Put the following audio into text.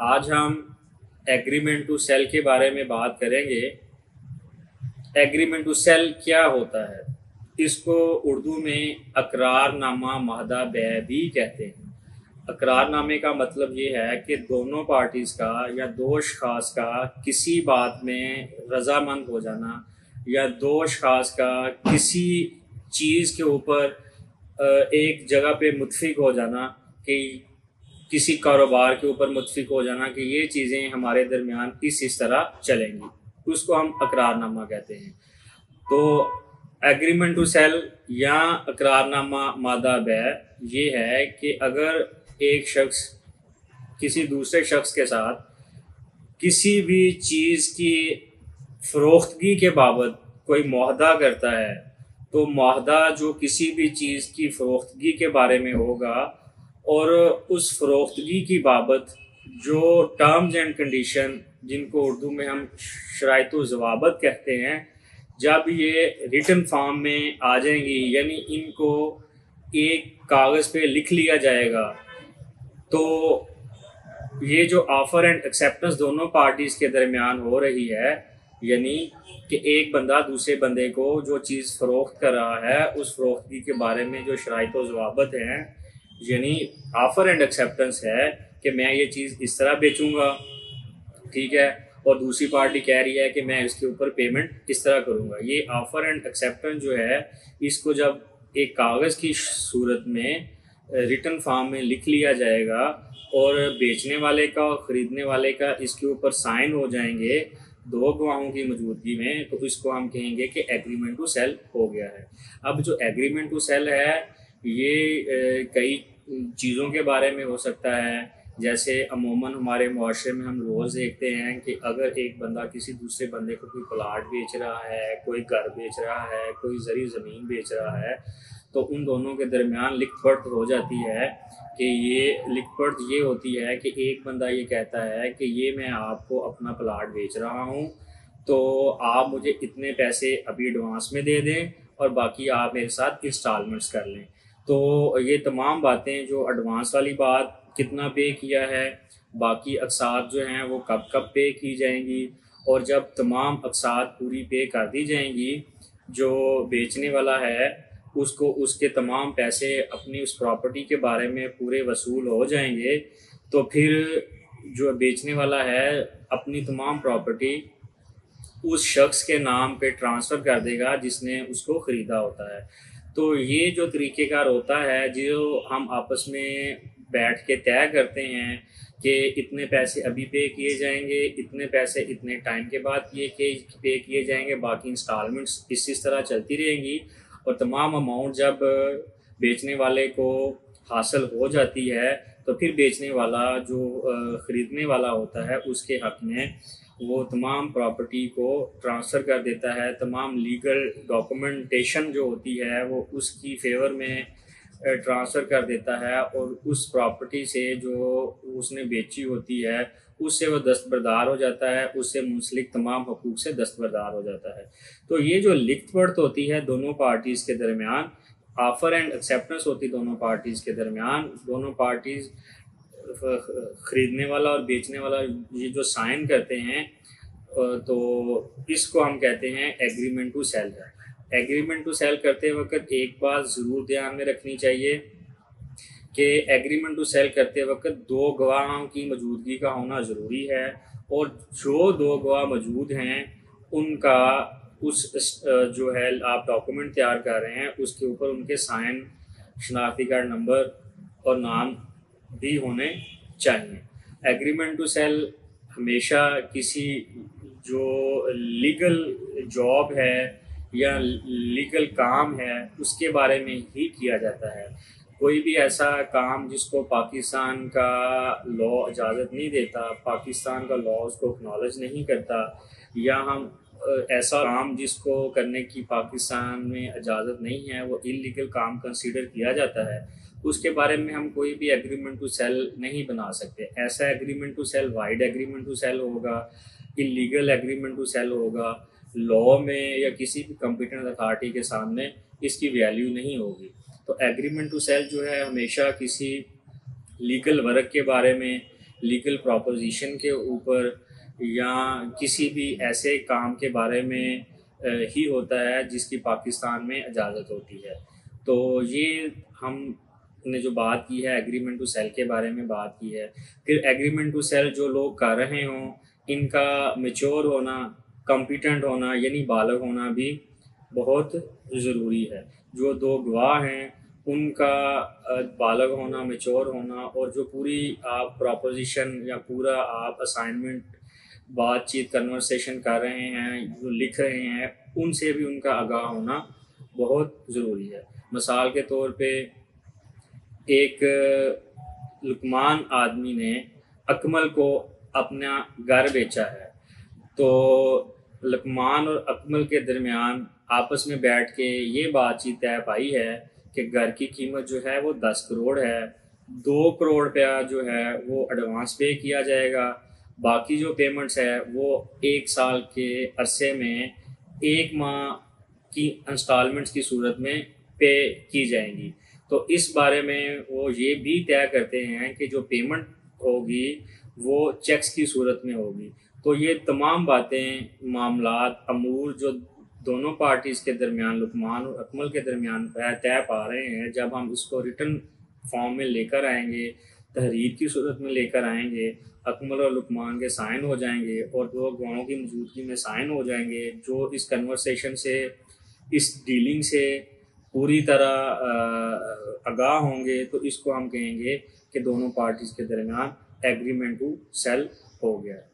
आज हम agreement to cell के बारे में बात करेंगे। एग्रीमेंट टू सेल क्या होता है? इसको उर्दू में अकरारनामा माहदा बै भी कहते हैं। अकरारनामे का मतलब ये है कि दोनों पार्टीज़ का या दो अशखास का किसी बात में रजामंद हो जाना, या दो अशखास का किसी चीज़ के ऊपर एक जगह पे मुत्फिक हो जाना, कि किसी कारोबार के ऊपर मुत्फिक हो जाना कि ये चीज़ें हमारे दरमियान इस तरह चलेंगी, उसको हम अकरारनामा कहते हैं। तो एग्रीमेंट टू सेल या अकरारनामा मादा बै ये है कि अगर एक शख्स किसी दूसरे शख्स के साथ किसी भी चीज़ की फ़रोख्तगी के बाबत कोई मुआहदा करता है, तो मुआहदा जो किसी भी चीज़ की फ़रोख्तगी के बारे में होगा, और उस फ़रोख्तगी की बाबत जो टर्म्स एंड कंडीशन, जिनको उर्दू में हम शराइत व ज़वाबत कहते हैं, जब ये रिटन फॉर्म में आ जाएंगी, यानी इनको एक कागज़ पे लिख लिया जाएगा, तो ये जो ऑफ़र एंड एक्सेप्टेंस दोनों पार्टीज़ के दरमियान हो रही है, यानी कि एक बंदा दूसरे बंदे को जो चीज़ फ़रोख्त कर रहा है उस फ़रोख्तगी के बारे में जो शराइत व ज़वाबत हैं, यानी ऑफ़र एंड एक्सेप्टेंस है कि मैं ये चीज़ इस तरह बेचूंगा, ठीक है, और दूसरी पार्टी कह रही है कि मैं इसके ऊपर पेमेंट इस तरह करूंगा। ये ऑफ़र एंड एक्सेप्टेंस जो है, इसको जब एक कागज़ की सूरत में रिटन फॉर्म में लिख लिया जाएगा और बेचने वाले का और ख़रीदने वाले का इसके ऊपर साइन हो जाएंगे दो गवाहों की मौजूदगी में, तो इसको हम कहेंगे कि एग्रीमेंट टू सेल हो गया है। अब जो एग्रीमेंट टू सेल है, ये कई चीज़ों के बारे में हो सकता है। जैसे अमूमन हमारे मुआशरे में हम रोज़ देखते हैं कि अगर एक बंदा किसी दूसरे बंदे को कोई प्लाट बेच रहा है, कोई घर बेच रहा है, कोई ज़री ज़मीन बेच रहा है, तो उन दोनों के दरमियान लिख पढ़त हो जाती है। कि ये लिख पढ़त ये होती है कि एक बंदा ये कहता है कि ये मैं आपको अपना प्लाट बेच रहा हूँ, तो आप मुझे इतने पैसे अभी एडवांस में दे दें और बाकी आप मेरे साथ इंस्टॉलमेंट्स कर लें। तो ये तमाम बातें, जो एडवांस वाली बात कितना पे किया है, बाकी अक़सात जो हैं वो कब कब पे की जाएंगी, और जब तमाम अक़सात पूरी पे कर दी जाएंगी, जो बेचने वाला है उसको उसके तमाम पैसे अपनी उस प्रॉपर्टी के बारे में पूरे वसूल हो जाएंगे, तो फिर जो बेचने वाला है अपनी तमाम प्रॉपर्टी उस शख्स के नाम पे ट्रांसफ़र कर देगा जिसने उसको ख़रीदा होता है। तो ये जो तरीक़ेकार होता है, जो हम आपस में बैठ के तय करते हैं कि इतने पैसे अभी पे किए जाएंगे, इतने पैसे इतने टाइम के बाद ये पे किए जाएंगे, बाकी इंस्टॉलमेंट्स इस तरह चलती रहेंगी। और तमाम अमाउंट जब बेचने वाले को हासिल हो जाती है, तो फिर बेचने वाला जो ख़रीदने वाला होता है उसके हक़ में वो तमाम प्रॉपर्टी को ट्रांसफ़र कर देता है। तमाम लीगल डॉक्यूमेंटेशन जो होती है वो उसकी फेवर में ट्रांसफ़र कर देता है, और उस प्रॉपर्टी से जो उसने बेची होती है उससे वो दस्तबरदार हो जाता है, उससे मुंसलिक तमाम हकूक़ से दस्तबरदार हो जाता है। तो ये जो लिखत पढ़त होती है दोनों पार्टीज़ के दरमियान, ऑफ़र एंड एक्सेप्टेंस होती दोनों पार्टीज़ के दरमियान, दोनों पार्टीज़ ख़रीदने वाला और बेचने वाला ये जो साइन करते हैं, तो इसको हम कहते हैं एग्रीमेंट टू सेल है। एग्रीमेंट टू सेल करते वक्त एक बात ज़रूर ध्यान में रखनी चाहिए कि एग्रीमेंट टू सेल करते वक्त दो गवाहों की मौजूदगी का होना ज़रूरी है, और जो दो गवाह मौजूद हैं उनका उस जो है आप डॉक्यूमेंट तैयार कर रहे हैं उसके ऊपर उनके साइन, शनाख्ती कार्ड नंबर और नाम भी होने चाहिए। एग्रीमेंट टू सेल हमेशा किसी जो लीगल जॉब है या लीगल काम है उसके बारे में ही किया जाता है। कोई भी ऐसा काम जिसको पाकिस्तान का लॉ इजाज़त नहीं देता, पाकिस्तान का लॉ उसको एक्नॉलेज नहीं करता, या हम ऐसा काम जिसको करने की पाकिस्तान में इजाज़त नहीं है वो इल्लीगल काम कंसीडर किया जाता है, उसके बारे में हम कोई भी एग्रीमेंट टू सेल नहीं बना सकते। ऐसा agreement to sell void agreement to sell होगा, इल्लीगल एग्रीमेंट टू सेल होगा, लॉ में या किसी भी कॉम्पिटेंट अथॉरिटी के सामने इसकी वैल्यू नहीं होगी। तो एग्रीमेंट टू सेल जो है हमेशा किसी लीगल वर्क के बारे में, लीगल प्रॉपोजिशन के ऊपर या किसी भी ऐसे काम के बारे में ही होता है जिसकी पाकिस्तान में इजाज़त होती है। तो ये हमने जो बात की है एग्रीमेंट टू सेल के बारे में बात की है। फिर एग्रीमेंट टू सेल जो लोग कर रहे हों, इनका मैच्योर होना, कॉम्पिटेंट होना यानी बालिग होना भी बहुत ज़रूरी है। जो दो गवाह हैं उनका बालिग होना, मैच्योर होना, और जो पूरी आप प्रॉपोजिशन या पूरा आप असाइनमेंट, बातचीत, कन्वर्सेशन कर रहे हैं, जो लिख रहे हैं, उनसे भी उनका आगाह होना बहुत ज़रूरी है। मिसाल के तौर पे एक लुकमान आदमी ने अकमल को अपना घर बेचा है, तो लुकमान और अकमल के दरमियान आपस में बैठ के ये बातचीत तय पाई है कि घर की कीमत जो है वो 10 करोड़ है। 2 करोड़ रुपया जो है वो एडवांस पे किया जाएगा, बाकी जो पेमेंट्स है वो 1 साल के अरसे में 1 माह की इंस्टॉलमेंट्स की सूरत में पे की जाएंगी। तो इस बारे में वो ये भी तय करते हैं कि जो पेमेंट होगी वो चेक्स की सूरत में होगी। तो ये तमाम बातें, मामलात, अमूर जो दोनों पार्टीज़ के दरमियान, लुकमान और अकमल के दरमियान तय पा रहे हैं, जब हम इसको रिटन फॉर्म में लेकर आएंगे, तहरीर की सूरत में लेकर आएंगे, अकमल और लुकमान के साइन हो जाएंगे और दो गवाहों की मौजूदगी में साइन हो जाएंगे, जो इस कन्वर्सेशन से, इस डीलिंग से पूरी तरह आगाह होंगे, तो इसको हम कहेंगे कि दोनों पार्टीज़ के दरमियान एग्रीमेंट टू सेल हो गया है।